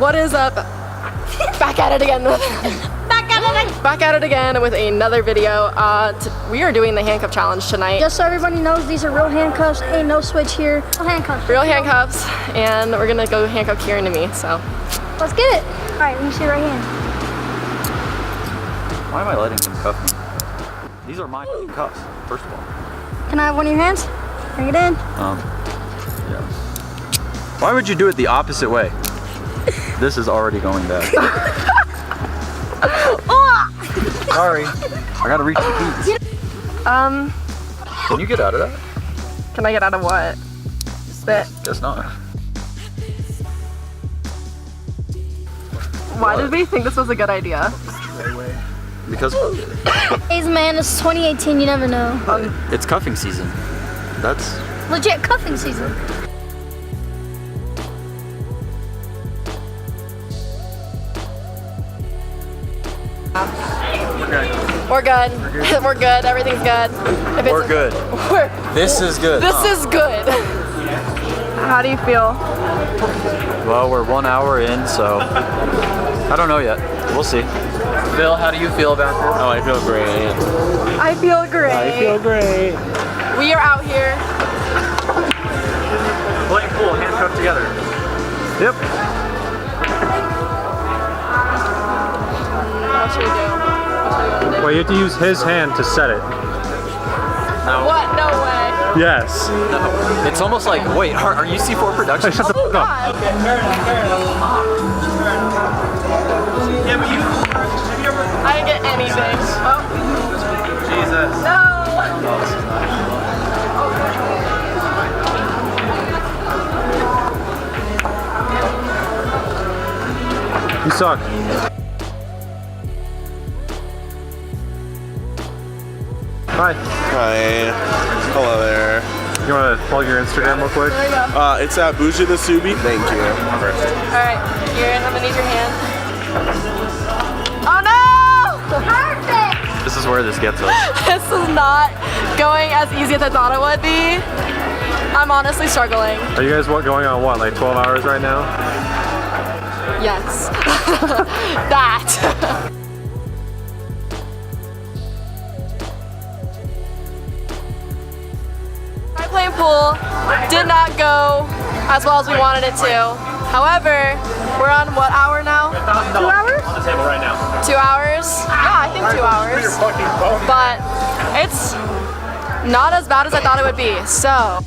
What is up? Back at it again. Back at it again with another video. We are doing the handcuff challenge tonight. Just so everybody knows, these are real handcuffs. Ain't no switch here. Real handcuffs. Real handcuffs, and we're gonna go handcuff Kieran to me. So let's get it. All right, let me see your right hand. Why am I letting him cuff me? These are my cuffs, first of all. Can I have one of your hands? Bring it in. Yeah. Why would you do it the opposite way? This is already going bad. Sorry, I gotta reach the keys. Can you get out of that? Can I get out of what? Spit. Guess not. Why did we think this was a good idea? Because Hey man, it's 2018, you never know. it's cuffing season. That's Legit cuffing season. We're good. We're good. Everything's good. If we're good. This is good. This is good. How do you feel? Well, we're 1 hour in, so I don't know yet. We'll see. Bill, how do you feel about this? Oh, I feel great. I feel great. I feel great. We are out here. Playing pool, handcuffed together. Yep. What should we do? Well, you have to use his hand to set it. No. What? No way. Yes. No. It's almost like, wait, are you C4 Productions? Shut the Oh fuck up. God. I didn't get anything. Oh. Jesus. No. You suck. Hi. Hi. Hello there. You want to plug your Instagram real quick? There you go. It's at Bougie the Subi. Thank you. Alright, Kieran, I'm gonna need your hand. Oh no! Perfect. This is where this gets us. This is not going as easy as I thought it would be. I'm honestly struggling. Are you guys going on what, like 12 hours right now? Yes. That. Playing pool did not go as well as we wanted it to. However, we're on what hour now? 2 hours? On the table right now. 2 hours? Yeah, I think 2 hours. But it's not as bad as I thought it would be. So.